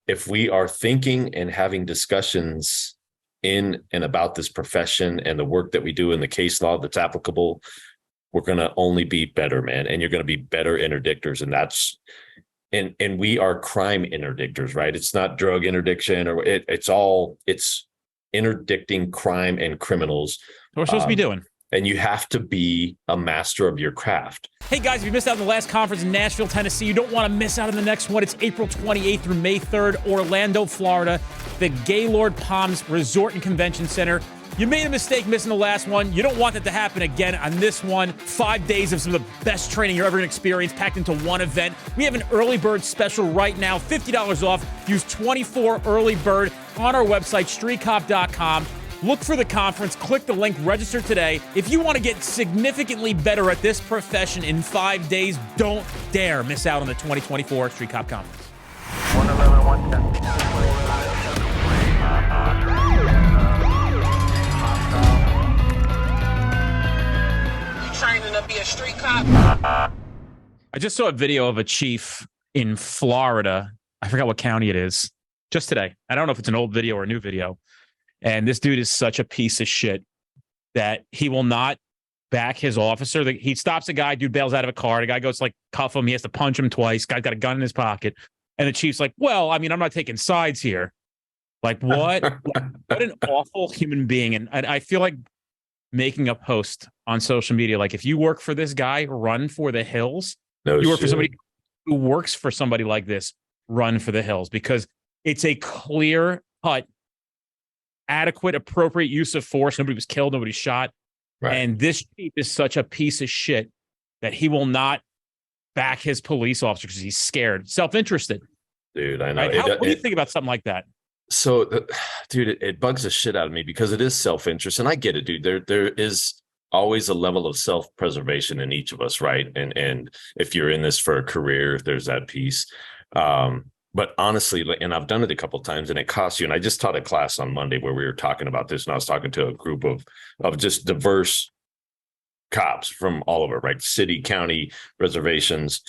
if we are thinking and having discussions in and about this profession and the work that we do in the case law that's applicable, we're going to only be better, man. And you're going to be better interdictors. And that's, and we are crime interdictors, right? It's not drug interdiction or it's interdicting crime and criminals. What we're supposed to be doing. And you have to be a master of your craft. Hey guys, if you missed out on the last conference in Nashville, Tennessee, you don't want to miss out on the next one. It's April 28th through May 3rd, Orlando, Florida, the Gaylord Palms Resort and Convention Center. You made a mistake missing the last one. You don't want that to happen again on this one. 5 days of some of the best training you're ever going to experience packed into one event. We have an early bird special right now, $50 off. Use 24 early bird on our website, streetcop.com. Look for the conference, click the link, register today. If you want to get significantly better at this profession in 5 days, don't dare miss out on the 2024 Street Cop Conference. 111, 110. You training to be a street cop? I just saw a video of a chief in Florida. I forgot what county it is. Just today. I don't know if it's an old video or a new video. And this dude is such a piece of shit that he will not back his officer. He stops a guy, dude bails out of a car. The guy goes to, like, cuff him. He has to punch him twice. Guy's got a gun in his pocket. And the chief's like, well, I mean, I'm not taking sides here. Like, what? What an awful human being. And I feel like making a post on social media, like, if you work for this guy, run for the hills. No you work shit. for somebody who works for somebody like this, run for the hills. Because it's a clear-cut, adequate, appropriate use of force. Nobody was killed. Nobody shot. Right. And this chief is such a piece of shit that he will not back his police officer because he's scared, self-interested. Dude, I know. Right? What do you think about something like that? So, dude, it bugs the shit out of me because it is self-interest. And I get it, dude. There is always a level of self-preservation in each of us, right? And if you're in this for a career, there's that piece. But honestly, and I've done it a couple of times, and it costs you. And I just taught a class on Monday where we were talking about this, and I was talking to a group of just diverse cops from all over, right? City, county, reservations.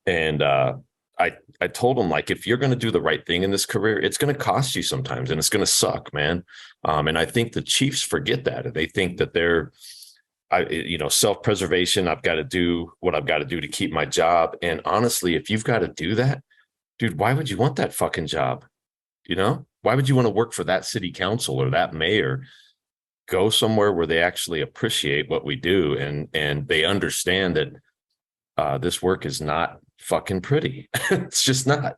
And I told them, like, if you're going to do the right thing in this career, it's going to cost you sometimes, and it's going to suck, man. And I think the chiefs forget that. They think that they're, self-preservation. I've got to do what I've got to do to keep my job. And honestly, if you've got to do that, dude, why would you want that fucking job? You know, why would you want to work for that city council or that mayor? Go somewhere where they actually appreciate what we do and they understand that this work is not fucking pretty. It's just not.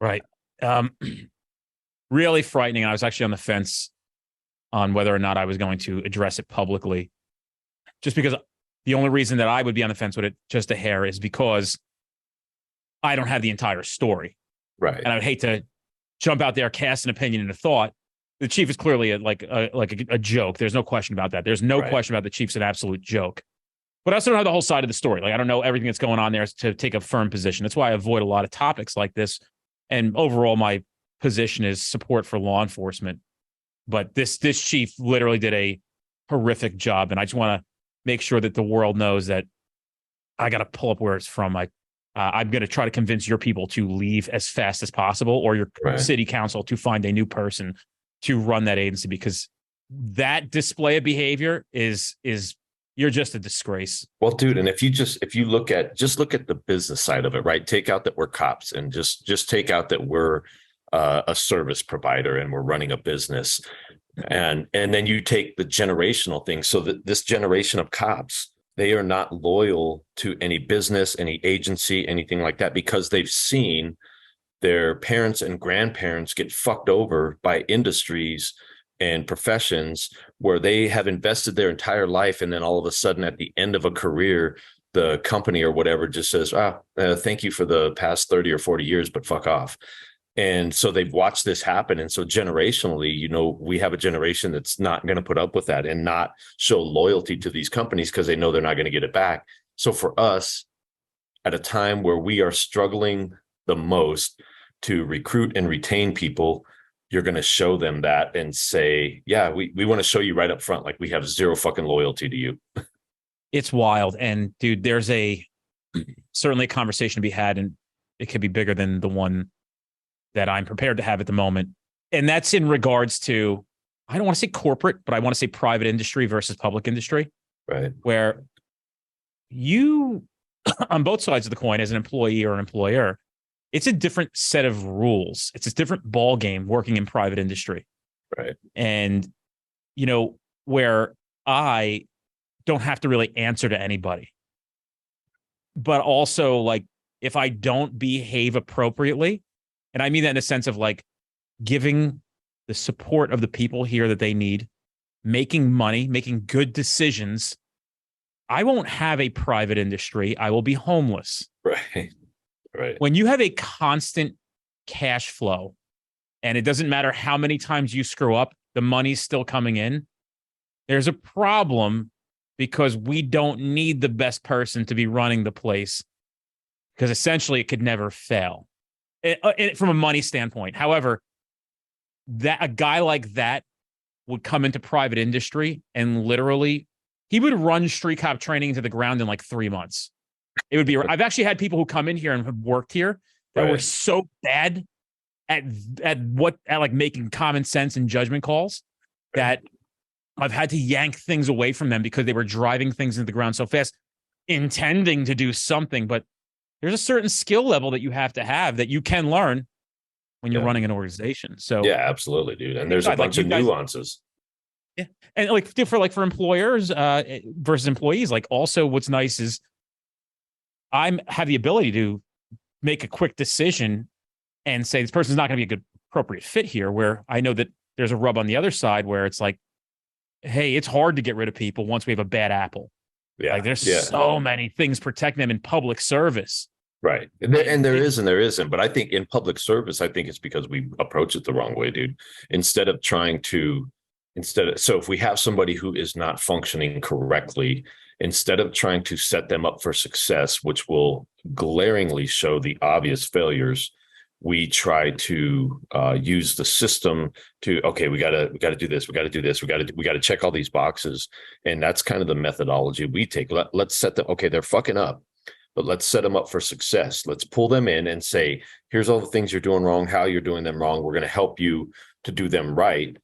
Right. Really frightening. I was actually on the fence on whether or not I was going to address it publicly, just because the only reason that I would be on the fence with it just a hair is because I don't have the entire story. Right. And I would hate to jump out there, cast an opinion and a thought. The chief is clearly a joke. There's no question about that. There's no question about the chief's an absolute joke. But I also don't have the whole side of the story. Like, I don't know everything that's going on there to take a firm position. That's why I avoid a lot of topics like this. And overall, my position is support for law enforcement. But this chief literally did a horrific job. And I just want to make sure that the world knows that I got to pull up where it's from. I'm going to try to convince your people to leave as fast as possible, or your city council to find a new person to run that agency, because that display of behavior is you're just a disgrace. Well, dude, and if you look at the business side of it, right? Take out that we're cops, and just take out that we're a service provider and we're running a business, and then you take the generational thing. So that this generation of cops, they are not loyal to any business, any agency, anything like that, because they've seen their parents and grandparents get fucked over by industries and professions where they have invested their entire life. And then all of a sudden at the end of a career, the company or whatever just says, thank you for the past 30 or 40 years, but fuck off. And so they've watched this happen. And so generationally, we have a generation that's not going to put up with that and not show loyalty to these companies because they know they're not going to get it back. So for us, at a time where we are struggling the most to recruit and retain people, you're going to show them that and say, yeah, we want to show you right up front, like we have zero fucking loyalty to you. It's wild. And dude, there's certainly a conversation to be had, and it could be bigger than the one that I'm prepared to have at the moment. And that's in regards to, I don't want to say corporate, but I want to say private industry versus public industry, Right. where you, on both sides of the coin, as an employee or an employer, it's a different set of rules. It's a different ball game working in private industry. Right. And, where I don't have to really answer to anybody. But also, like, if I don't behave appropriately, and I mean that in a sense of like giving the support of the people here that they need, making money, making good decisions, I won't have a private industry. I will be homeless. Right. Right. When you have a constant cash flow, and it doesn't matter how many times you screw up, the money's still coming in, there's a problem, because we don't need the best person to be running the place, because essentially it could never fail from a money standpoint. However, that a guy like that would come into private industry and literally he would run street cop training into the ground in like 3 months. It would be, I've actually had people who come in here and have worked here that were so bad at like making common sense and judgment calls that I've had to yank things away from them because they were driving things into the ground so fast, intending to do something. But there's a certain skill level that you have to have that you can learn when you're running an organization. So yeah, absolutely, dude. And there's a bunch of nuances. Yeah. And like for employers versus employees, like also what's nice is I have the ability to make a quick decision and say, this person's not going to be a good appropriate fit here, where I know that there's a rub on the other side where it's like, hey, it's hard to get rid of people once we have a bad apple. Yeah. Like there's so many things protecting them in public service. Right. And there is and there isn't. But I think in public service, I think it's because we approach it the wrong way, dude. So if we have somebody who is not functioning correctly, instead of trying to set them up for success, which will glaringly show the obvious failures, we try to use the system to, okay, we got to do this, we got to do this, we got to check all these boxes. And that's kind of the methodology we take. Let's set them, okay, they're fucking up, but let's set them up for success. Let's pull them in and say, here's all the things you're doing wrong, how you're doing them wrong. We're going to help you to do them right.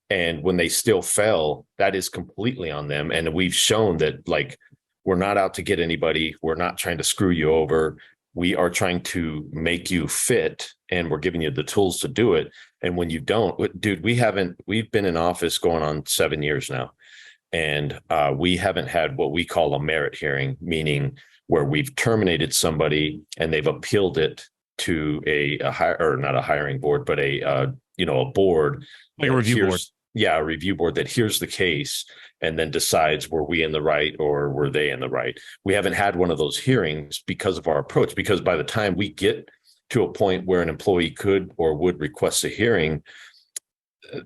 And when they still fail, that is completely on them. And we've shown that, like, we're not out to get anybody. We're not trying to screw you over. We are trying to make you fit, and we're giving you the tools to do it. And when you don't, dude, we've been in office going on 7 years now. And we haven't had what we call a merit hearing, meaning where we've terminated somebody and they've appealed it to not a hiring board, but a board, like a review board. Yeah, a review board that hears the case and then decides, were we in the right or were they in the right? We haven't had one of those hearings because of our approach, because by the time we get to a point where an employee could or would request a hearing,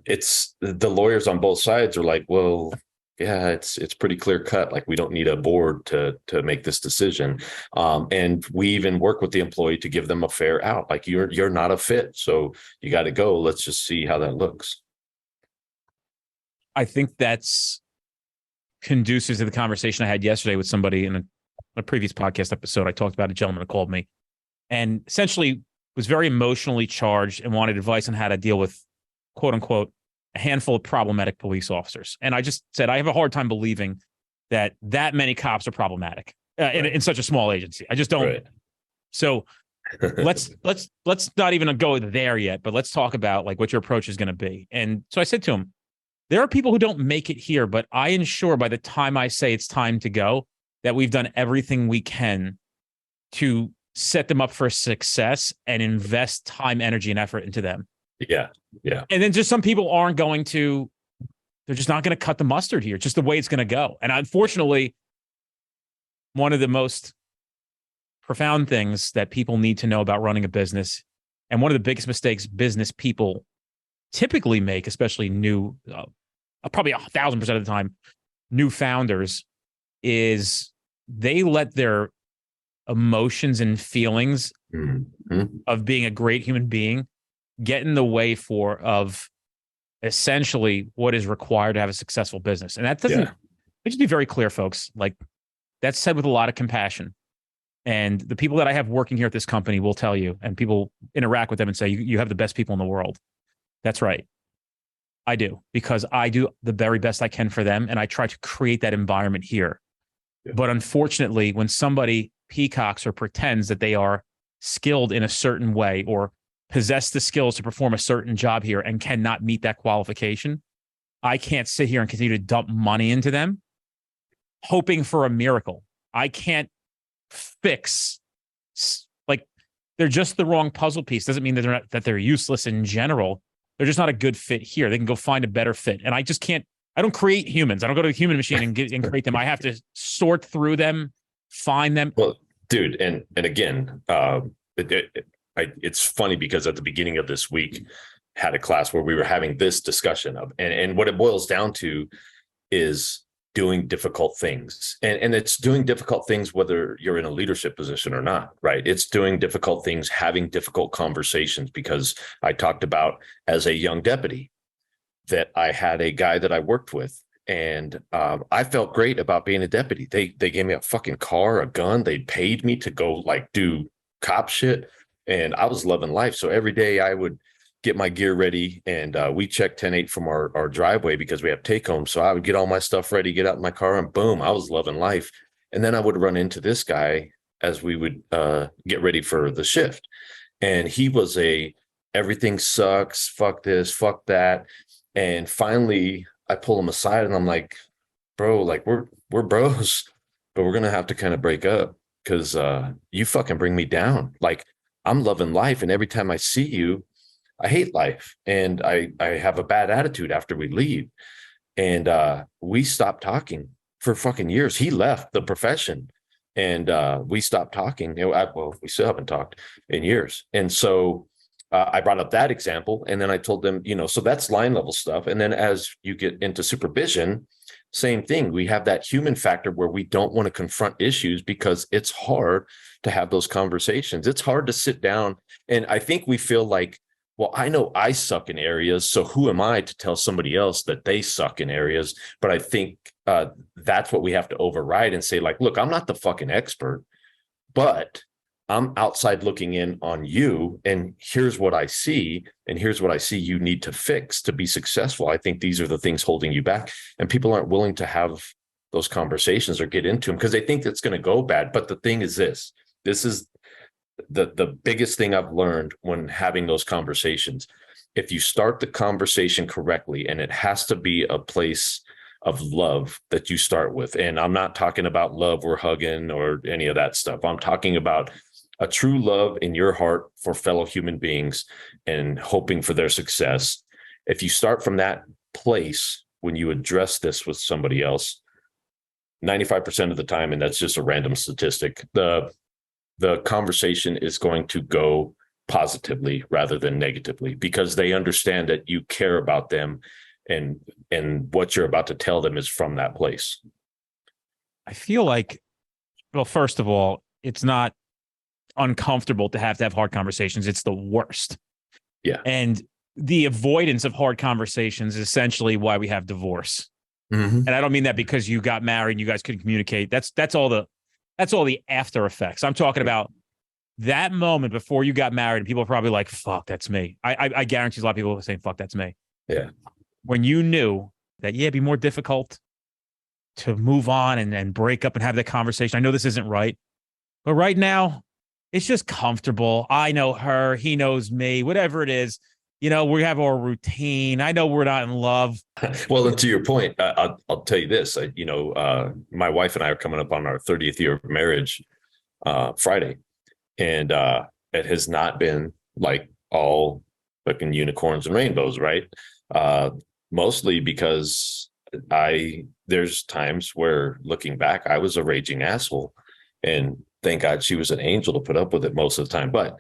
it's the lawyers on both sides are like, well, yeah, it's pretty clear cut. Like, we don't need a board to make this decision. And we even work with the employee to give them a fair out. Like, you're not a fit, so you got to go. Let's just see how that looks. I think that's conducive to the conversation I had yesterday with somebody in a previous podcast episode. I talked about a gentleman who called me and essentially was very emotionally charged and wanted advice on how to deal with, quote unquote, a handful of problematic police officers. And I just said, I have a hard time believing that many cops are problematic in such a small agency. I just don't. Right. So let's not even go there yet, but let's talk about like what your approach is going to be. And so I said to him, there are people who don't make it here, but I ensure by the time I say it's time to go, that we've done everything we can to set them up for success and invest time, energy, and effort into them. Yeah. Yeah. And then just some people they're just not going to cut the mustard here. It's just the way it's going to go. And unfortunately, one of the most profound things that people need to know about running a business, and one of the biggest mistakes business people typically make, especially new, probably 1,000% of the time, new founders, is they let their emotions and feelings of being a great human being get in the way of essentially what is required to have a successful business. And that doesn't, let's just be very clear, folks, like, that's said with a lot of compassion. And the people that I have working here at this company will tell you, and people interact with them and say, you have the best people in the world. That's right. I do, because I do the very best I can for them. And I try to create that environment here. Yeah. But unfortunately, when somebody peacocks or pretends that they are skilled in a certain way or possess the skills to perform a certain job here and cannot meet that qualification, I can't sit here and continue to dump money into them, hoping for a miracle. I can't fix, like, they're just the wrong puzzle piece. Doesn't mean that they're useless in general. They're just not a good fit here. They can go find a better fit. And I just can't, I don't create humans. I don't go to the human machine and create them. I have to sort through them, find them. Well, dude, and again, it's funny because at the beginning of this week, had a class where we were having this discussion of, and what it boils down to is doing difficult things. And it's doing difficult things, whether you're in a leadership position or not, right? It's doing difficult things, having difficult conversations, because I talked about as a young deputy that I had a guy that I worked with, and I felt great about being a deputy. They gave me a fucking car, a gun. They paid me to go like do cop shit. And I was loving life. So every day I would get my gear ready, and we checked 10-8 from our driveway because we have take home. So I would get all my stuff ready, get out in my car, and boom, I was loving life. And then I would run into this guy as we would get ready for the shift. And he was everything sucks, fuck this, fuck that. And finally I pull him aside and I'm like, bro, like we're bros, but we're going to have to kind of break up because you fucking bring me down. Like, I'm loving life. And every time I see you, I hate life. And I have a bad attitude after we leave. And we stopped talking for fucking years. He left the profession and we stopped talking. Well, we still haven't talked in years. And so I brought up that example. And then I told them, so that's line level stuff. And then as you get into supervision, same thing. We have that human factor where we don't want to confront issues because it's hard to have those conversations. It's hard to sit down. And I think we feel like, well, I know I suck in areas, so who am I to tell somebody else that they suck in areas? But I think that's what we have to override and say, like, look, I'm not the fucking expert, but I'm outside looking in on you, and here's what I see, and here's what I see you need to fix to be successful. I think these are the things holding you back, and people aren't willing to have those conversations or get into them because they think it's going to go bad. But the thing is this is the biggest thing I've learned when having those conversations. If you start the conversation correctly, and it has to be a place of love that you start with, and I'm not talking about love we're hugging or any of that stuff. I'm talking about a true love in your heart for fellow human beings and hoping for their success. If you start from that place, when you address this with somebody else, 95% of the time, and that's just a random statistic, the conversation is going to go positively rather than negatively, because they understand that you care about them and what you're about to tell them is from that place. I feel like, well, first of all, it's not uncomfortable to have hard conversations. It's the worst. Yeah. And the avoidance of hard conversations is essentially why we have divorce. Mm-hmm. And I don't mean that because you got married and you guys couldn't communicate. That's all the after effects. I'm talking about that moment before you got married, and people are probably like, fuck, that's me. I guarantee a lot of people are saying, fuck, that's me. Yeah. When you knew that, it'd be more difficult to move on and break up and have that conversation. I know this isn't right, but right now it's just comfortable. I know her, he knows me, whatever it is. We have our routine. I know we're not in love. Well, and to your point, I'll tell you this. My wife and I are coming up on our 30th year of marriage Friday, and it has not been like all fucking unicorns and rainbows, right? Mostly because there's times where, looking back, I was a raging asshole, and thank God she was an angel to put up with it most of the time. But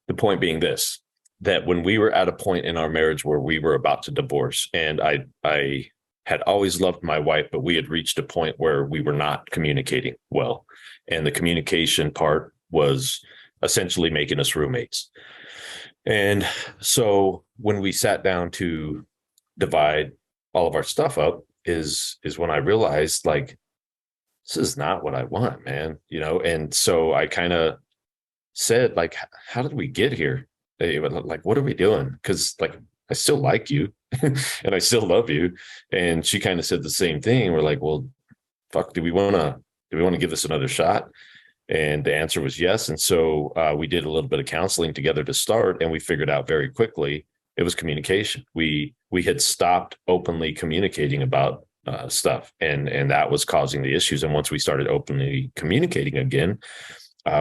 the point being this, that when we were at a point in our marriage where we were about to divorce, and I had always loved my wife, but we had reached a point where we were not communicating well. And the communication part was essentially making us roommates. And so when we sat down to divide all of our stuff up is when I realized, like, this is not what I want, man. And so I kind of said, like, how did we get here? Like, what are we doing? Because like, I still like you and I still love you. And she kind of said the same thing. We're like, well, fuck, do we want to give this another shot? And the answer was yes. And so we did a little bit of counseling together to start, and we figured out very quickly it was communication. We had stopped openly communicating about stuff, and that was causing the issues. And once we started openly communicating again,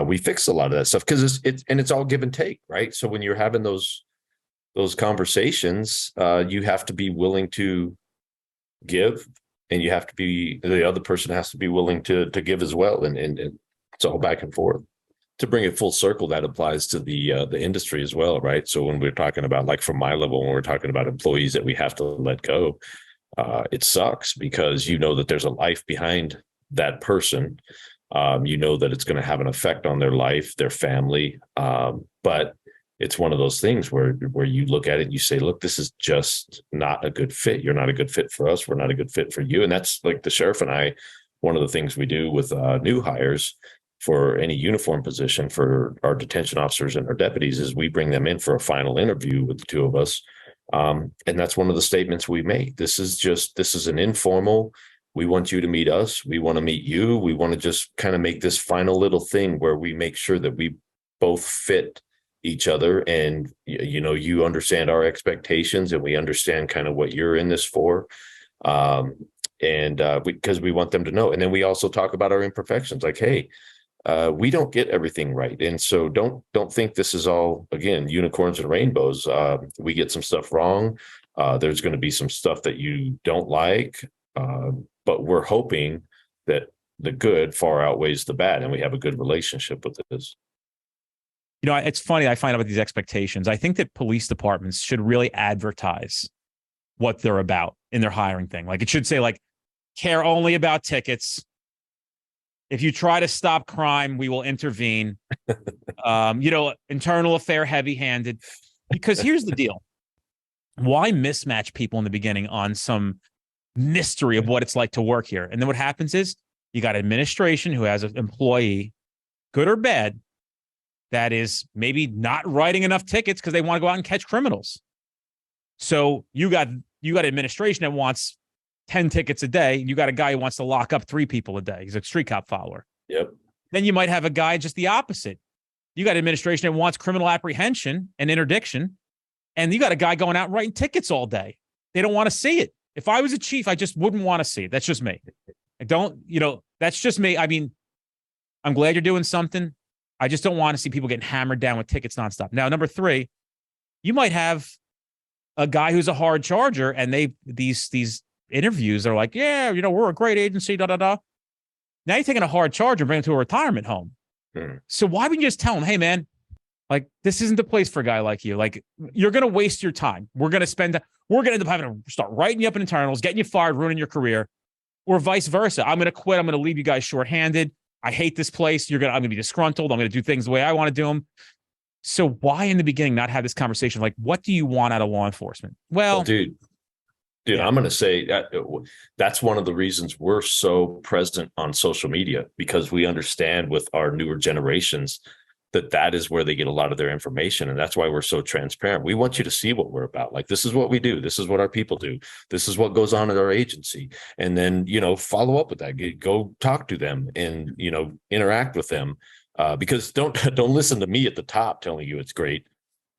we fixed a lot of that stuff, because it's all give and take, right? So when you're having those conversations, you have to be willing to give, and the other person has to be willing to give as well, and it's all back and forth. To bring it full circle, that applies to the industry as well, right? So when we're talking about, like, from my level, when we're talking about employees that we have to let go, it sucks, because that there's a life behind that person. That it's going to have an effect on their life, their family. But it's one of those things where you look at it and you say, look, this is just not a good fit. You're not a good fit for us. We're not a good fit for you. And that's, like, the sheriff and I, one of the things we do with new hires for any uniform position for our detention officers and our deputies is we bring them in for a final interview with the two of us. And that's one of the statements we make. This is an informal. We want you to meet us. We want to meet you. We want to just kind of make this final little thing where we make sure that we both fit each other, and you understand our expectations, and we understand kind of what you're in this for. Because we want them to know. And then we also talk about our imperfections, like, hey, we don't get everything right. And so don't think this is all, again, unicorns and rainbows. We get some stuff wrong. There's going to be some stuff that you don't like, but we're hoping that the good far outweighs the bad, and we have a good relationship with this. It's funny. I find out about these expectations. I think that police departments should really advertise what they're about in their hiring thing. Like, it should say, like, care only about tickets. If you try to stop crime, we will intervene. Internal affair heavy-handed. Because here's the deal. Why mismatch people in the beginning on some mystery of what it's like to work here? And then what happens is you got administration who has an employee, good or bad, that is maybe not writing enough tickets because they want to go out and catch criminals. So you got administration that wants 10 tickets a day. You got a guy who wants to lock up 3 people a day. He's a street cop follower. Yep. Then you might have a guy just the opposite. You got administration that wants criminal apprehension and interdiction. And you got a guy going out and writing tickets all day. They don't want to see it. If I was a chief, I just wouldn't want to see it. That's just me. That's just me. I mean, I'm glad you're doing something. I just don't want to see people getting hammered down with tickets nonstop. Now, number 3, you might have a guy who's a hard charger, and these interviews are like, yeah, we're a great agency, da da da. Now you're taking a hard charger and bring him to a retirement home. So why wouldn't you just tell him, hey man, like, this isn't the place for a guy like you. Like, you're gonna waste your time. We're gonna end up having to start writing you up in internals, getting you fired, ruining your career, or vice versa. I'm gonna quit. I'm gonna leave you guys shorthanded. I hate this place. I'm gonna be disgruntled. I'm gonna do things the way I want to do them. So why in the beginning not have this conversation? Like, what do you want out of law enforcement? Well, dude, yeah. I'm going to say that's one of the reasons we're so present on social media, because we understand with our newer generations that is where they get a lot of their information. And that's why we're so transparent. We want you to see what we're about. Like, this is what we do. This is what our people do. This is what goes on at our agency. And then, follow up with that. Go talk to them and, interact with them. Because don't listen to me at the top telling you it's great.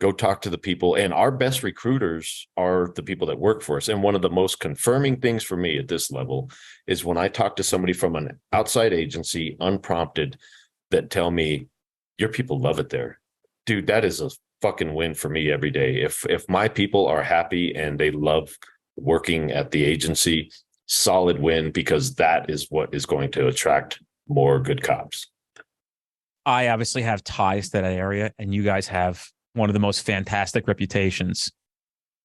Go talk to the people. And our best recruiters are the people that work for us. And one of the most confirming things for me at this level is when I talk to somebody from an outside agency, unprompted, that tell me, your people love it there. Dude, that is a fucking win for me every day. If my people are happy and they love working at the agency, solid win, because that is what is going to attract more good cops. I obviously have ties to that area, and you guys have one of the most fantastic reputations.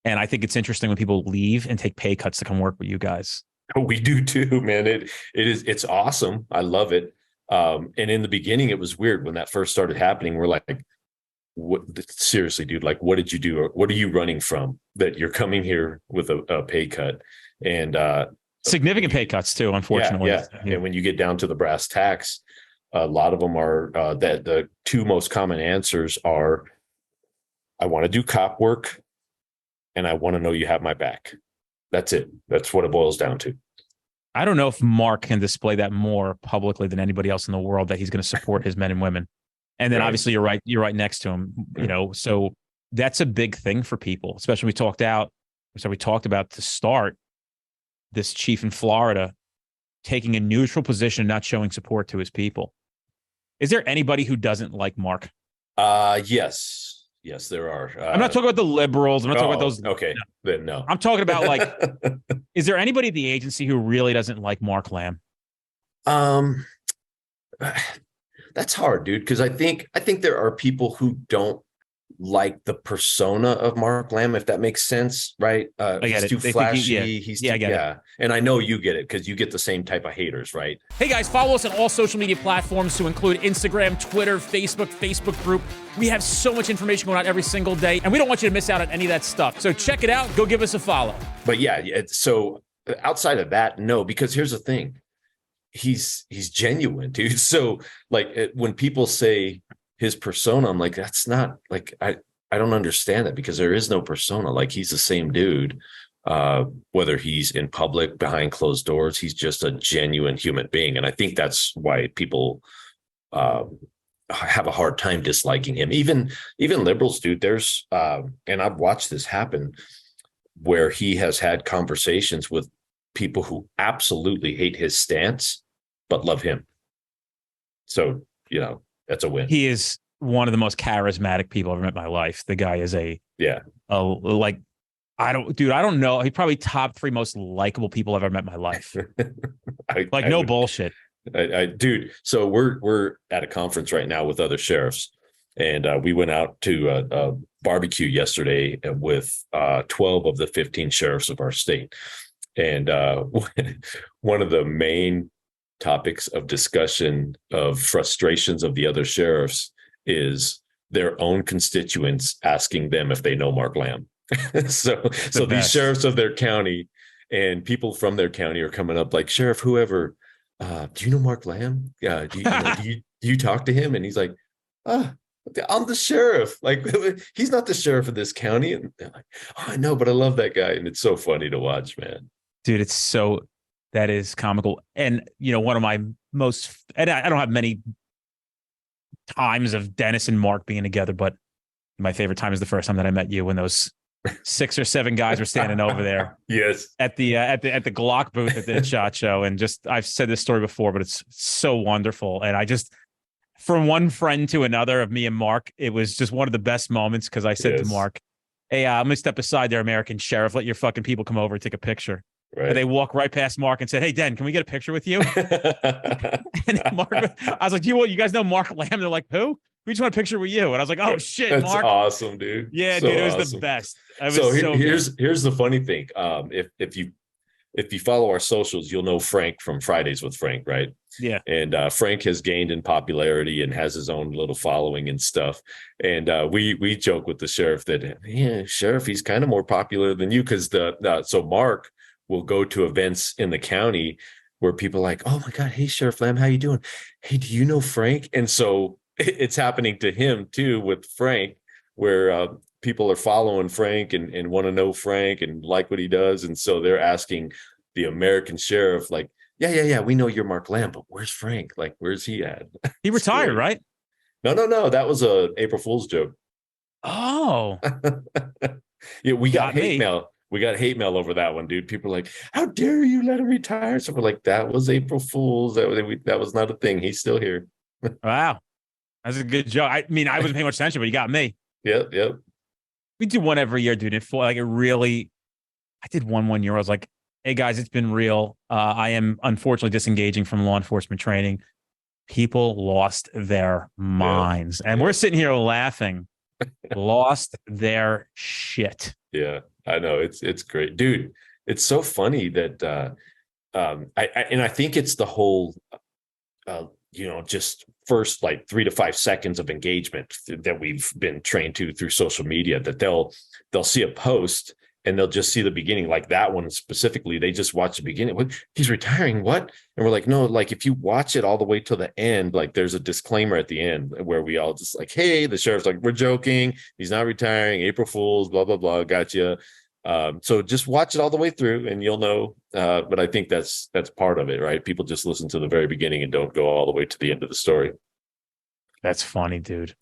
And I think it's interesting when people leave and take pay cuts to come work with you guys. We do too, man. It's awesome. I love it. And in the beginning, it was weird when that first started happening. We're like, what, seriously, dude, like, what did you do? What are you running from that you're coming here with a pay cut? And Significant pay cuts too, unfortunately. Yeah. And when you get down to the brass tacks, a lot of them are that the two most common answers are, I want to do cop work and I want to know you have my back. That's it. That's what it boils down to. I don't know if Mark can display that more publicly than anybody else in the world, that he's going to support his men and women. And then obviously you're right next to him, so that's a big thing for people, especially we talked about to start, this chief in Florida taking a neutral position, not showing support to his people. Is there anybody who doesn't like Mark? Yes, there are. I'm not talking about the liberals. I'm not talking about those. Okay, then no. I'm talking about, like, is there anybody at the agency who really doesn't like Mark Lamb? That's hard, dude, because I think there are people who don't like the persona of Mark Lamb, if that makes sense, right? He's too flashy. I get it. And I know you get it because you get the same type of haters, right? Hey guys, follow us on all social media platforms to include Instagram, Twitter, Facebook group. We have so much information going out every single day, and we don't want you to miss out on any of that stuff. So check it out. Go give us a follow. But so outside of that, no, because here's the thing. He's genuine, dude. So like when people say his persona, I'm like, that's not like, I don't understand that, because there is no persona. Like, he's the same dude, whether he's in public, behind closed doors, he's just a genuine human being. And I think that's why people have a hard time disliking him. Even liberals, dude. There's and I've watched this happen where he has had conversations with people who absolutely hate his stance but love him. So, that's a win. He is one of the most charismatic people I've ever met in my life. The guy is I don't know. He's probably top 3 most likable people I've ever met in my life. No bullshit. Dude. So we're at a conference right now with other sheriffs, and we went out to a barbecue yesterday with 12 of the 15 sheriffs of our state. And one of the main topics of discussion of frustrations of the other sheriffs is their own constituents asking them if they know Mark Lamb. so these sheriffs of their county and people from their county are coming up like, Sheriff, whoever, do you know Mark Lamb? Do you talk to him? And he's like, I'm the sheriff. Like, he's not the sheriff of this county. And they're like, oh, I know, but I love that guy. And it's so funny to watch, man. Dude, that is comical. And, one of my most, and I don't have many times of Dennis and Mark being together, but my favorite time is the first time that I met you, when those 6 or 7 guys were standing over there. Yes. At the Glock booth at the SHOT Show. And I've said this story before, but it's so wonderful. And I just, from one friend to another of me and Mark, it was just one of the best moments, because I said to Mark, hey, I'm going to step aside there, American Sheriff. Let your fucking people come over and take a picture. Right. And they walk right past Mark and said, hey, Den, can we get a picture with you? And Mark, I was like, you guys know Mark Lamb? They're like, who? We just want a picture with you. And I was like, oh, shit, That's Mark. awesome, dude. Yeah, so dude, it was awesome. The best. Here's the funny thing. If you follow our socials, you'll know Frank from Fridays with Frank, right? Yeah. And Frank has gained in popularity and has his own little following and stuff. And we joke with the sheriff that, Sheriff, he's kind of more popular than you, because so Mark will go to events in the county where people are like, oh my God, hey, Sheriff Lamb, how you doing? Hey, do you know Frank? And so it's happening to him too with Frank, where people are following Frank and want to know Frank and like what he does. And so they're asking the American sheriff, like, yeah, we know you're Mark Lamb, but where's Frank? Like, where's he at? He retired, right? No. That was a April Fool's joke. Oh. Yeah, we got hate mail. We got hate mail over that one, dude. People are like, how dare you let him retire? So we're like, that was April Fool's. That was not a thing. He's still here. Wow. That's a good joke. I mean, I wasn't paying much attention, but you got me. Yep. We do one every year, dude. I did one year. I was like, hey, guys, it's been real. I am unfortunately disengaging from law enforcement training. People lost their minds. And we're sitting here laughing. Lost their shit. Yeah. I know, it's great, dude. It's so funny that I think it's the whole just first like 3 to 5 seconds of engagement that we've been trained to through social media, that they'll see a post and they'll just see the beginning, like that one specifically. They just watch the beginning. What? He's retiring? What? And we're like, no, like if you watch it all the way to the end, like there's a disclaimer at the end where we all just like, hey, the sheriff's like, we're joking. He's not retiring. April Fools, blah, blah, blah. Gotcha. So just watch it all the way through and you'll know. But I think that's part of it, right? People just listen to the very beginning and don't go all the way to the end of the story. That's funny, dude.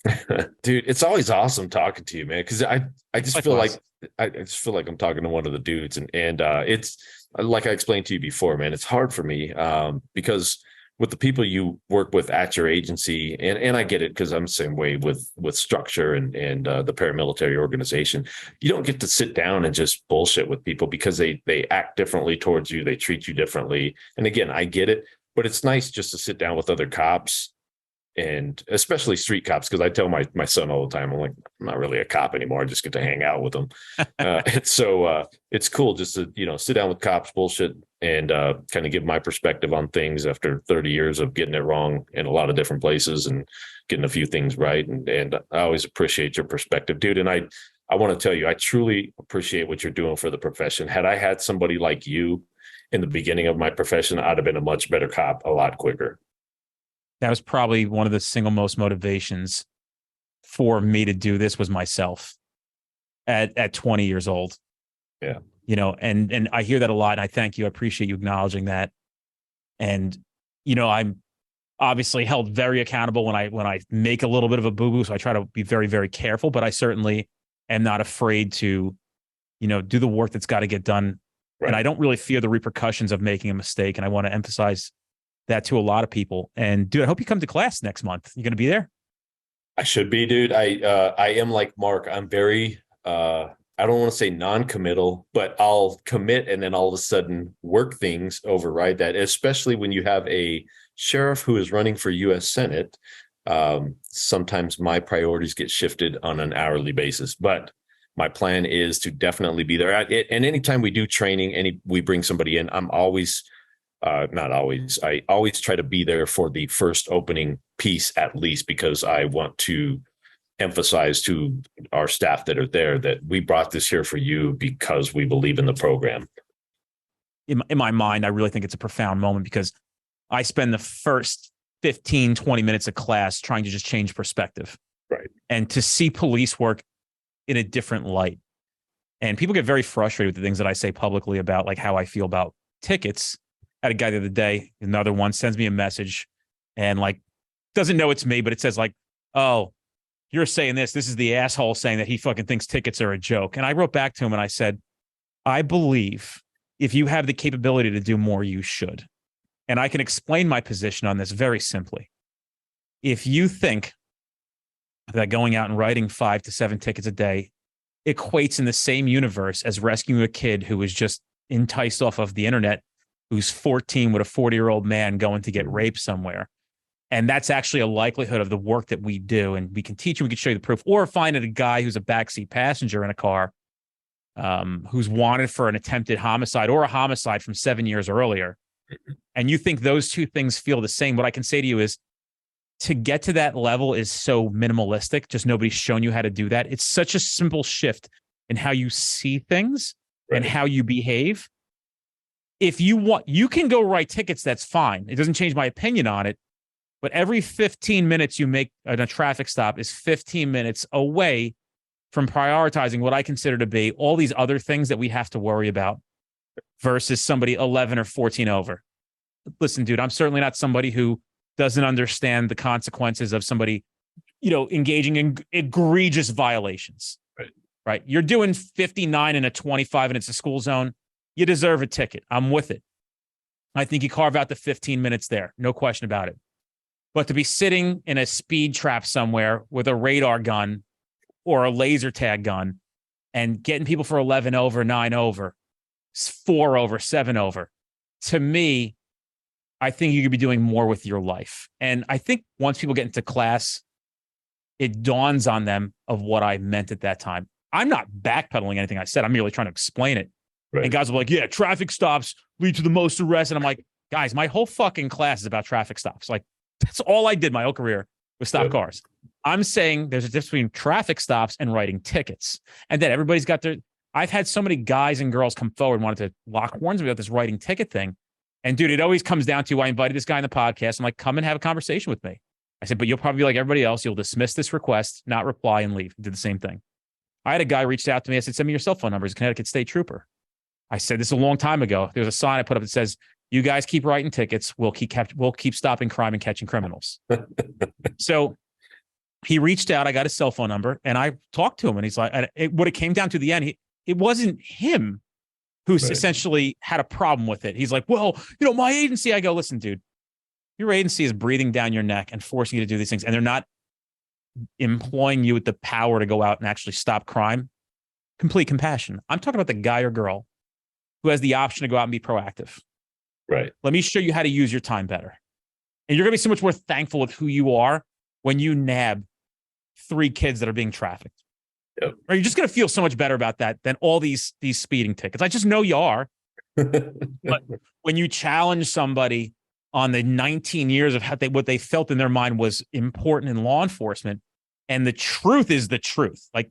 Dude, it's always awesome talking to you, man. Because I just feel like I just feel like I'm talking to one of the dudes, and it's like I explained to you before, man. It's hard for me because with the people you work with at your agency, and I get it because I'm the same way with structure and the paramilitary organization. You don't get to sit down and just bullshit with people because they act differently towards you, they treat you differently. And again, I get it, but it's nice just to sit down with other cops. And especially street cops, because I tell my son all the time, I'm like, I'm not really a cop anymore. I just get to hang out with them. So it's cool just to, sit down with cops, bullshit, and kind of give my perspective on things after 30 years of getting it wrong in a lot of different places and getting a few things right. And I always appreciate your perspective, dude. And I want to tell you, I truly appreciate what you're doing for the profession. Had I had somebody like you in the beginning of my profession, I'd have been a much better cop a lot quicker. That was probably one of the single most motivations for me to do this was myself at 20 years old. Yeah. And I hear that a lot. And I thank you. I appreciate you acknowledging that. And, I'm obviously held very accountable when I make a little bit of a boo-boo. So I try to be very, very careful, but I certainly am not afraid to, do the work that's got to get done. Right. And I don't really fear the repercussions of making a mistake. And I want to emphasize that to a lot of people. And dude, I hope you come to class next month. You going to be there? I should be, dude. I am like Mark. I'm very, I don't want to say non-committal, but I'll commit and then all of a sudden work things override that, especially when you have a sheriff who is running for U.S. Senate. Sometimes my priorities get shifted on an hourly basis, but my plan is to definitely be there. And anytime we do training, we bring somebody in, I'm always, not always. I always try to be there for the first opening piece, at least, because I want to emphasize to our staff that are there that we brought this here for you because we believe in the program. In my mind, I really think it's a profound moment because I spend the first 15, 20 minutes of class trying to just change perspective. Right. And to see police work in a different light. And people get very frustrated with the things that I say publicly about like how I feel about tickets. I had a guy the other day, another one sends me a message and like doesn't know it's me, but it says like, oh, you're saying this is the asshole saying that he fucking thinks tickets are a joke. And I wrote back to him and I said, I believe if you have the capability to do more, you should. And I can explain my position on this very simply. If you think that going out and writing 5 to 7 tickets a day equates in the same universe as rescuing a kid who was just enticed off of the internet, who's 14 with a 40-year-old man going to get raped somewhere. And that's actually a likelihood of the work that we do. And we can teach you, we can show you the proof, or find a guy who's a backseat passenger in a car who's wanted for an attempted homicide or a homicide from 7 years earlier. And you think those two things feel the same. What I can say to you is to get to that level is so minimalistic. Just nobody's shown you how to do that. It's such a simple shift in how you see things and how you behave. If you want, you can go write tickets. That's fine. It doesn't change my opinion on it. But every 15 minutes you make a traffic stop is 15 minutes away from prioritizing what I consider to be all these other things that we have to worry about versus somebody 11 or 14 over. Listen, dude, I'm certainly not somebody who doesn't understand the consequences of somebody, engaging in egregious violations. Right. You're doing 59 in a 25 and it's a school zone. You deserve a ticket. I'm with it. I think you carve out the 15 minutes there. No question about it. But to be sitting in a speed trap somewhere with a radar gun or a laser tag gun and getting people for 11 over, 9 over, 4 over, 7 over, to me, I think you could be doing more with your life. And I think once people get into class, it dawns on them of what I meant at that time. I'm not backpedaling anything I said. I'm merely trying to explain it. Right. And guys are like, yeah, traffic stops lead to the most arrests. And I'm like, guys, my whole fucking class is about traffic stops. Like, that's all I did my whole career was stop cars. I'm saying there's a difference between traffic stops and writing tickets. And then everybody's got I've had so many guys and girls come forward and wanted to lock horns about this writing ticket thing. And dude, it always comes down to, I invited this guy on the podcast. I'm like, come and have a conversation with me. I said, but you'll probably be like everybody else. You'll dismiss this request, not reply, and leave. Did the same thing. I had a guy reached out to me. I said, send me your cell phone number. He's a Connecticut State Trooper. I said, this is a long time ago. There's a sign I put up that says, you guys keep writing tickets. We'll keep stopping crime and catching criminals. So he reached out. I got his cell phone number and I talked to him, and he's like, what it came down to the end, it wasn't him who essentially had a problem with it. He's like, well, my agency. I go, listen, dude, your agency is breathing down your neck and forcing you to do these things, and they're not employing you with the power to go out and actually stop crime. Complete compassion. I'm talking about the guy or girl who has the option to go out and be proactive. Right. Let me show you how to use your time better. And you're going to be so much more thankful with who you are when you nab 3 kids that are being trafficked. Yep. Or you're just going to feel so much better about that than all these speeding tickets. I just know you are. But when you challenge somebody on the 19 years of what they felt in their mind was important in law enforcement, and the truth is the truth. Like,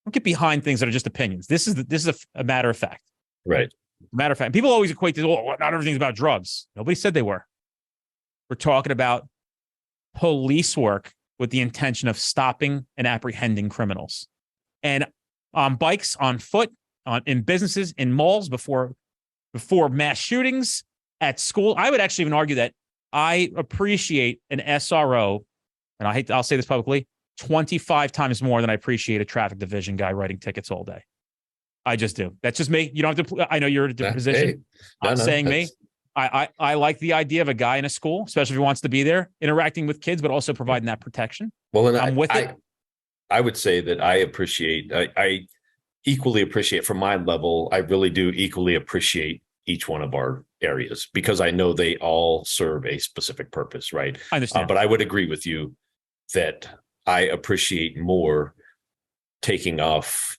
don't get behind things that are just opinions. This is a matter of fact. Right. Matter of fact, people always equate this, not everything's about drugs. Nobody said they were. We're talking about police work with the intention of stopping and apprehending criminals. And on bikes, on foot, in businesses, in malls, before mass shootings, at school. I would actually even argue that I appreciate an SRO, and I'll say this publicly, 25 times more than I appreciate a traffic division guy writing tickets all day. I just do. That's just me. You don't have to. I know you're in a different position. Hey, I'm saying me. I like the idea of a guy in a school, especially if he wants to be there, interacting with kids, but also providing that protection. Well, and I'm with it. I would say that I equally appreciate, from my level, I really do equally appreciate each one of our areas, because I know they all serve a specific purpose, right? I understand. But I would agree with you that I appreciate more taking off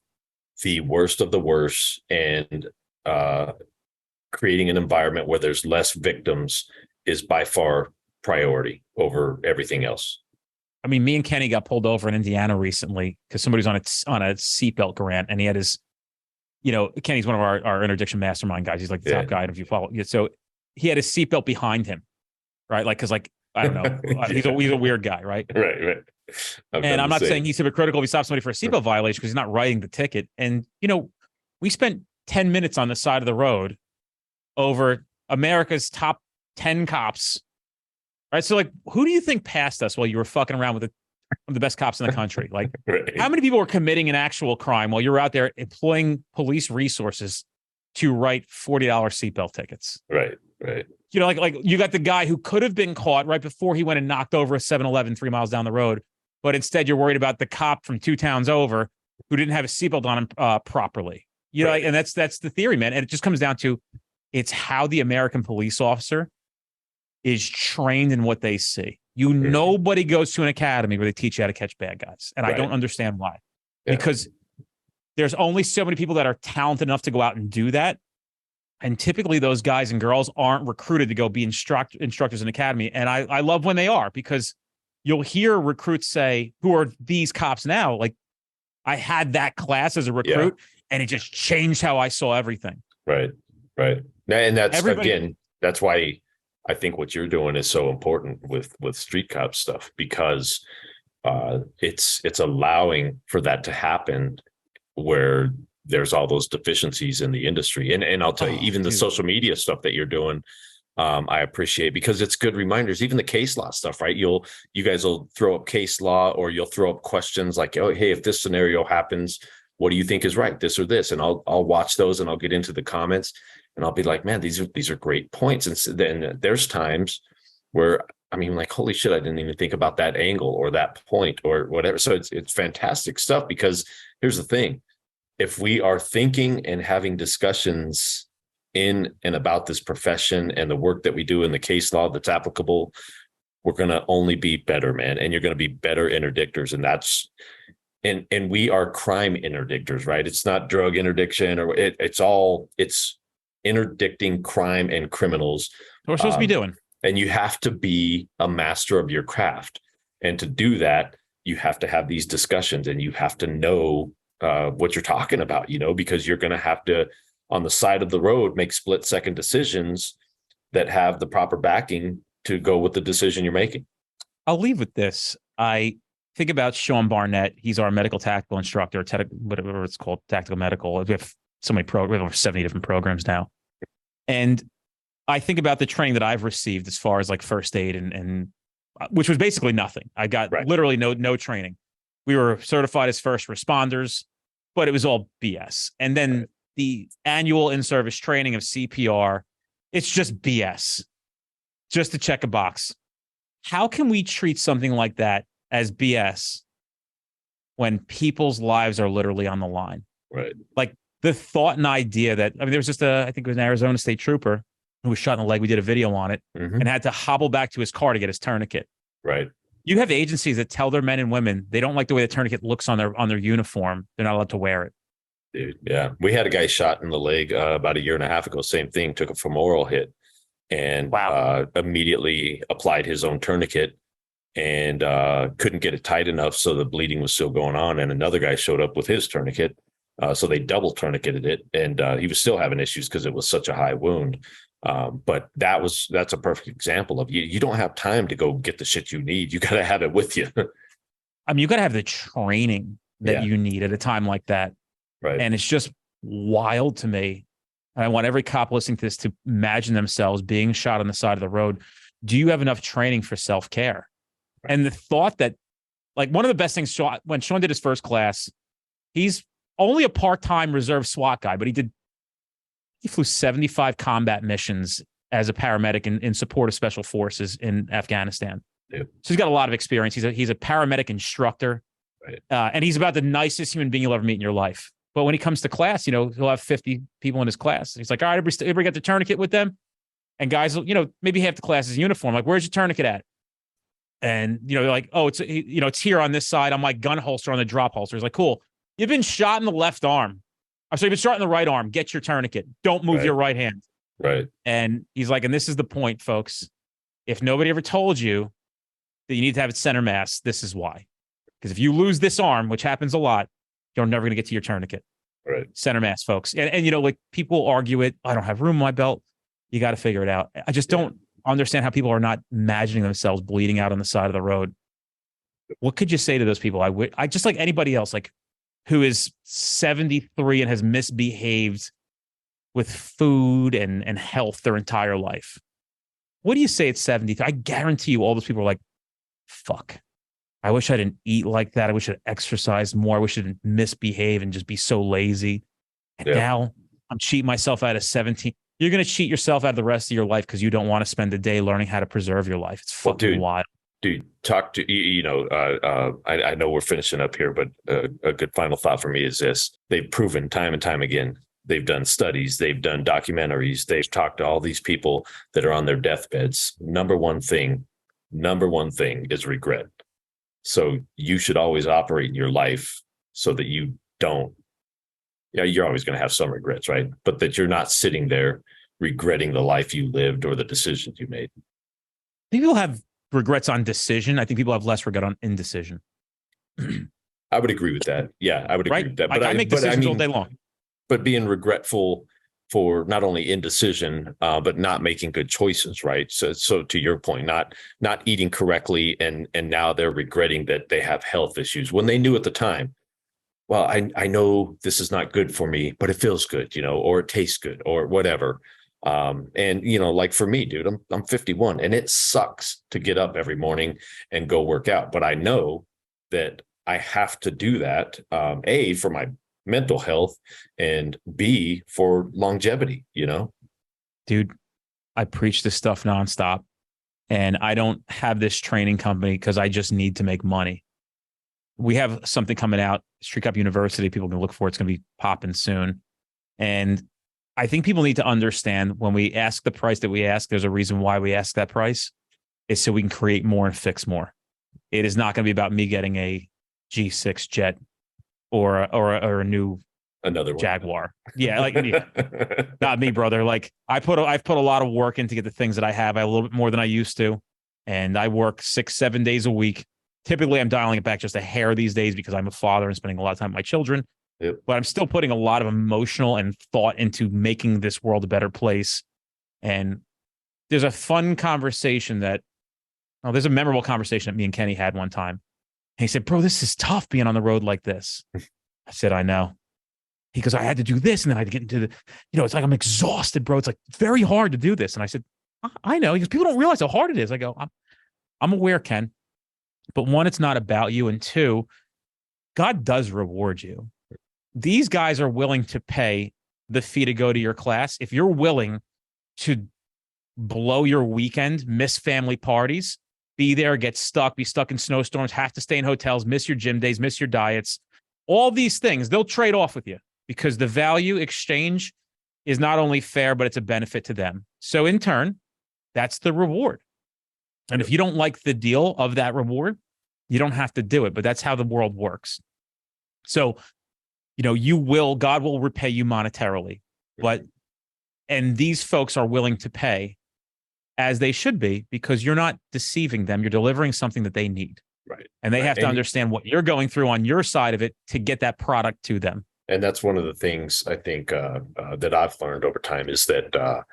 the worst of the worst and creating an environment where there's less victims is by far priority over everything else. I mean, me and Kenny got pulled over in Indiana recently because somebody's on a seatbelt grant, and he had his, Kenny's one of our interdiction mastermind guys. He's like the top guy, if you follow. So he had his seatbelt behind him, right? Like, because I don't know, he's a weird guy, right? Right. And I'm not saying he's hypocritical if he stops somebody for a seatbelt violation because he's not writing the ticket. And we spent 10 minutes on the side of the road over America's top 10 cops. Right. So, like, who do you think passed us while you were fucking around with the best cops in the country? Like, right. How many people were committing an actual crime while you're out there employing police resources to write $40 seatbelt tickets? Right. Like you got the guy who could have been caught right before he went and knocked over a 7-Eleven 3 miles down the road. But instead, you're worried about the cop from 2 towns over who didn't have a seatbelt on him properly. Right. And that's the theory, man. And it just comes down to it's how the American police officer is trained in what they see. Nobody goes to an academy where they teach you how to catch bad guys. And I don't understand why. Yeah. Because there's only so many people that are talented enough to go out and do that. And typically those guys and girls aren't recruited to go be instructors in academy. And I love when they are, because you'll hear recruits say, who are these cops now? Like, I had that class as a recruit and it just changed how I saw everything. Right. And that's why I think what you're doing is so important with street cop stuff, because it's allowing for that to happen where there's all those deficiencies in the industry. And I'll tell you, even the social media stuff that you're doing, I appreciate, because it's good reminders. Even the case law stuff, right? You guys will throw up case law, or you'll throw up questions like, oh, hey, if this scenario happens, what do you think is right, this or this? And I'll watch those and I'll get into the comments and I'll be like, man, these are great points. And so then there's times where, I mean, like, holy shit, I didn't even think about that angle or that point or whatever. So it's fantastic stuff, because here's the thing. If we are thinking and having discussions in and about this profession and the work that we do in the case law that's applicable, we're going to only be better, man. And you're going to be better interdictors. And and we are crime interdictors, right? It's not drug interdiction, or it's interdicting crime and criminals. What we're supposed to be doing. And you have to be a master of your craft. And to do that, you have to have these discussions, and you have to know what you're talking about, because you're going to have to, on the side of the road, make split-second decisions that have the proper backing to go with the decision you're making. I'll leave with this. I think about Sean Barnett. He's our medical tactical instructor, whatever it's called, tactical medical. We have so many programs, we have over 70 different programs now. And I think about the training that I've received as far as like first aid and which was basically nothing. I got literally no training. We were certified as first responders, but it was all BS. And then the annual in-service training of CPR, it's just BS, just to check a box. How can we treat something like that as BS when people's lives are literally on the line? Right. Like the thought and idea that, there was just I think it was an Arizona State trooper who was shot in the leg. We did a video on it and had to hobble back to his car to get his tourniquet. Right. You have agencies that tell their men and women they don't like the way the tourniquet looks on their uniform. They're not allowed to wear it. Dude, yeah. We had a guy shot in the leg about a year and a half ago. Same thing. Took a femoral hit and immediately applied his own tourniquet and couldn't get it tight enough, so the bleeding was still going on. And another guy showed up with his tourniquet, so they double tourniqueted it, and he was still having issues because it was such a high wound. But that's a perfect example of you don't have time to go get the shit you need. You got to have it with you. You got to have the training that you need at a time like that. Right. And it's just wild to me. And I want every cop listening to this to imagine themselves being shot on the side of the road. Do you have enough training for self-care? Right. And the thought that, like, one of the best things, when Sean did his first class, he's only a part-time reserve SWAT guy, but he flew 75 combat missions as a paramedic in support of special forces in Afghanistan. Yep. So he's got a lot of experience. He's a paramedic instructor, right. And he's about the nicest human being you'll ever meet in your life. But when he comes to class, he'll have 50 people in his class. He's like, all right, everybody got the tourniquet with them? And guys, maybe half the class is uniform. Like, where's your tourniquet at? And, they're like, oh, it's here on this side on my gun holster on the drop holster. It's like, cool. You've been shot in the left arm. So you've been shot in the right arm. Get your tourniquet. Don't move your right hand. Right. And he's like, and this is the point, folks. If nobody ever told you that you need to have it center mass, this is why. Because if you lose this arm, which happens a lot, you're never going to get to your tourniquet. Right. Center mass, folks. And like, people argue it. I don't have room in my belt. You got to figure it out. I just don't understand how people are not imagining themselves bleeding out on the side of the road. What could you say to those people? I just, like anybody else, like, who is 73 and has misbehaved with food and health their entire life. What do you say at 73? I guarantee you all those people are like, fuck, I wish I didn't eat like that. I wish I'd exercised more. I wish I didn't misbehave and just be so lazy. And now I'm cheating myself out of 17. You're going to cheat yourself out of the rest of your life because you don't want to spend a day learning how to preserve your life. It's fucking wild. Dude, talk to, I know we're finishing up here, but a good final thought for me is this. They've proven time and time again. They've done studies. They've done documentaries. They've talked to all these people that are on their deathbeds. Number one thing is regret. So you should always operate in your life so that you don't, you're always going to have some regrets, right? But that you're not sitting there regretting the life you lived or the decisions you made. People have regrets on decision. I think people have less regret on indecision. I would agree with that. Yeah, I would agree with that. But I make decisions all day long. But being regretful for not only indecision, but not making good choices, right? So to your point, not eating correctly, and now they're regretting that they have health issues when they knew at the time, well, I know this is not good for me, but it feels good, or it tastes good, or whatever. And like for me, dude, I'm 51 and it sucks to get up every morning and go work out, but I know that I have to do that, A, for my mental health, and B, for longevity, Dude, I preach this stuff nonstop, and I don't have this training company because I just need to make money. We have something coming out, Street Cop University. People can look for it. It's going to be popping soon. And I think people need to understand when we ask the price that we ask, there's a reason why we ask that price. It's so we can create more and fix more. It is not going to be about me getting a G6 jet or a new another one. Jaguar. Yeah, like not me, brother. Like I've put a lot of work in to get the things that I have. I have a little bit more than I used to, and I work 6-7 days a week. Typically, I'm dialing it back just a hair these days because I'm a father and spending a lot of time with my children. Yep. but I'm still putting a lot of emotional and thought into making this world a better place. And there's a fun conversation there's a memorable conversation that me and Kenny had one time. And he said, bro, this is tough being on the road like this. I said, I know. He goes, I had to do this. And then I had to get into it's like, I'm exhausted, bro. It's like very hard to do this. And I said, I know. He goes, people don't realize how hard it is. I go, I'm aware, Ken. But one, it's not about you. And two, God does reward you. These guys are willing to pay the fee to go to your class. If you're willing to blow your weekend, miss family parties, be there, be stuck in snowstorms, have to stay in hotels, miss your gym days, miss your diets, all these things, they'll trade off with you because the value exchange is not only fair, but it's a benefit to them. So in turn, that's the reward. And if you don't like the deal of that reward, you don't have to do it, but that's how the world works. So, God will repay you monetarily, and these folks are willing to pay as they should be because you're not deceiving them. You're delivering something that they need. Right. And they have to understand what you're going through on your side of it to get that product to them. And that's one of the things I think that I've learned over time is that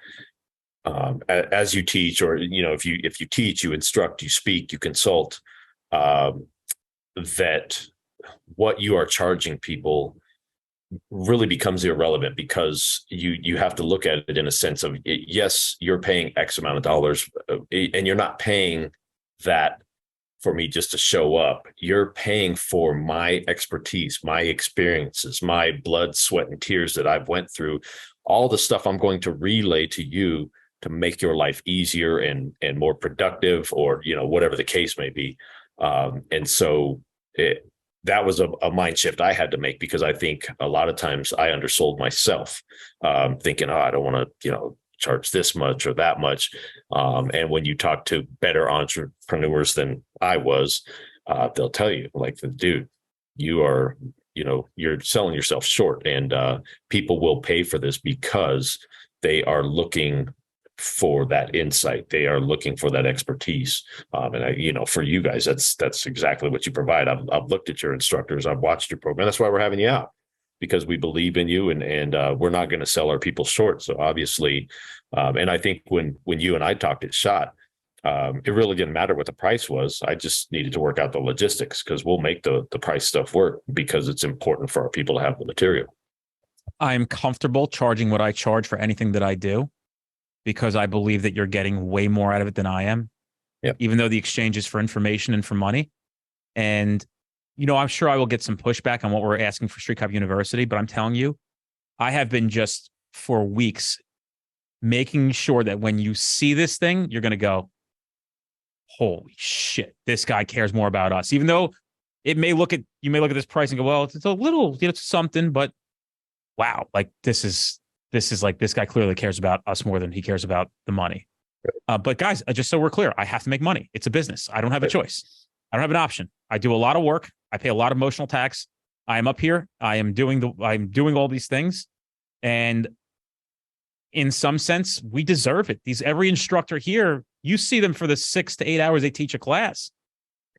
as you teach, or if you teach, you instruct, you speak, you consult, that what you are charging people really becomes irrelevant because you have to look at it in a sense of, yes, you're paying X amount of dollars, and you're not paying that for me just to show up. You're paying for my expertise, my experiences, my blood, sweat, and tears that I've went through, all the stuff I'm going to relay to you to make your life easier and more productive, or whatever the case may be. And so that was a mind shift I had to make, because I think a lot of times I undersold myself, thinking, I don't want to, charge this much or that much. And when you talk to better entrepreneurs than I was, they'll tell you, like, dude, you're selling yourself short, and people will pay for this because they are looking for that insight. They are looking for that expertise. And for you guys, that's exactly what you provide. I've looked at your instructors. I've watched your program. That's why we're having you out, because we believe in you, and we're not going to sell our people short. So obviously, and I think when you and I talked at SHOT, it really didn't matter what the price was. I just needed to work out the logistics, because we'll make the price stuff work, because it's important for our people to have the material. I'm comfortable charging what I charge for anything that I do, because I believe that you're getting way more out of it than I am. Yep. Even though the exchange is for information and for money. And, I'm sure I will get some pushback on what we're asking for Street Cop University, but I'm telling you, I have been just for weeks making sure that when you see this thing, you're going to go, holy shit, this guy cares more about us. Even though you may look at this price and go, well, it's a little, it's something, but wow, like this is like, this guy clearly cares about us more than he cares about the money. But guys, just so we're clear, I have to make money. It's a business. I don't have a choice. I don't have an option. I do a lot of work. I pay a lot of emotional tax. I am up here. I'm doing all these things. And in some sense, we deserve it. Every instructor here, you see them for the 6 to 8 hours they teach a class.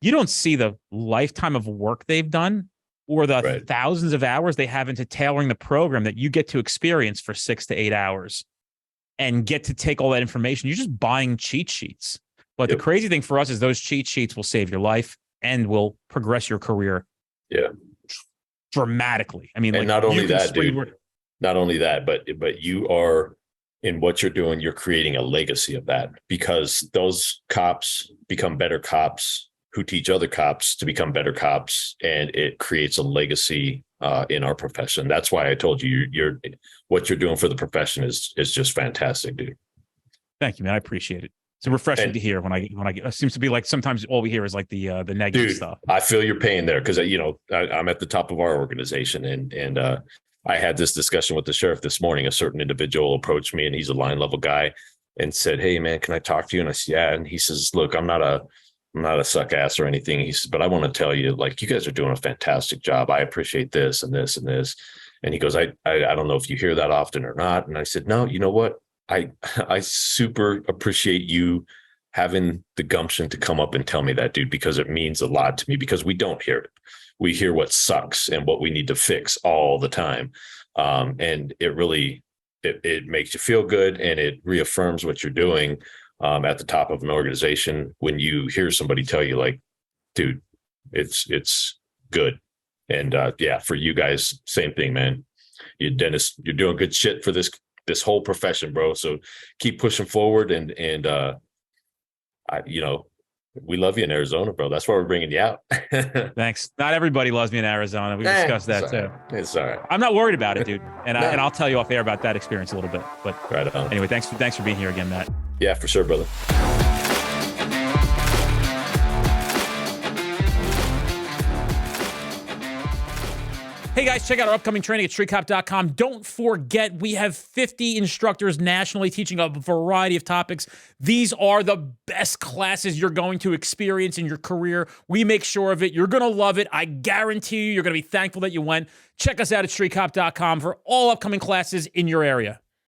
You don't see the lifetime of work they've done, or the thousands of hours they have into tailoring the program that you get to experience for 6 to 8 hours and get to take all that information. You're just buying cheat sheets. But the crazy thing for us is those cheat sheets will save your life and will progress your career dramatically. I mean, and not only that, dude, not only that, but you are, in what you're doing, you're creating a legacy of that, because those cops become better cops who teach other cops to become better cops, and it creates a legacy in our profession. That's why I told you, what you're doing for the profession is just fantastic, dude. Thank you, man. I appreciate it. It's refreshing to hear when I it seems to be like sometimes all we hear is like the negative stuff. I feel your pain there, because I'm at the top of our organization, and I had this discussion with the sheriff this morning. A certain individual approached me, and he's a line level guy, and said, "Hey man, can I talk to you?" And I said, "Yeah." And he says, "Look, I'm not a suck ass or anything." He says, "But I want to tell you, like, you guys are doing a fantastic job. I appreciate this and this and this." And he goes, I don't know if you hear that often or not. And I said, "No, you know what? I super appreciate you having the gumption to come up and tell me that, dude, because it means a lot to me, because we don't hear it. We hear what sucks and what we need to fix all the time. And it really, it makes you feel good, and it reaffirms what you're doing at the top of an organization when you hear somebody tell you, like, dude, it's good. And yeah, for you guys, same thing, man. You, Dennis, you're doing good shit for this whole profession, bro. So keep pushing forward, and you know, we love you in Arizona, bro. That's why we're bringing you out. Thanks. Not everybody loves me in Arizona. We discussed that too. It's all right. I'm not worried about it, dude. And I'll tell you off air about that experience a little bit. But right on. Anyway, thanks for being here again, Matt. Yeah, for sure, brother. Hey guys, check out our upcoming training at streetcop.com. Don't forget, we have 50 instructors nationally teaching a variety of topics. These are the best classes you're going to experience in your career. We make sure of it. You're going to love it. I guarantee you're going to be thankful that you went. Check us out at streetcop.com for all upcoming classes in your area.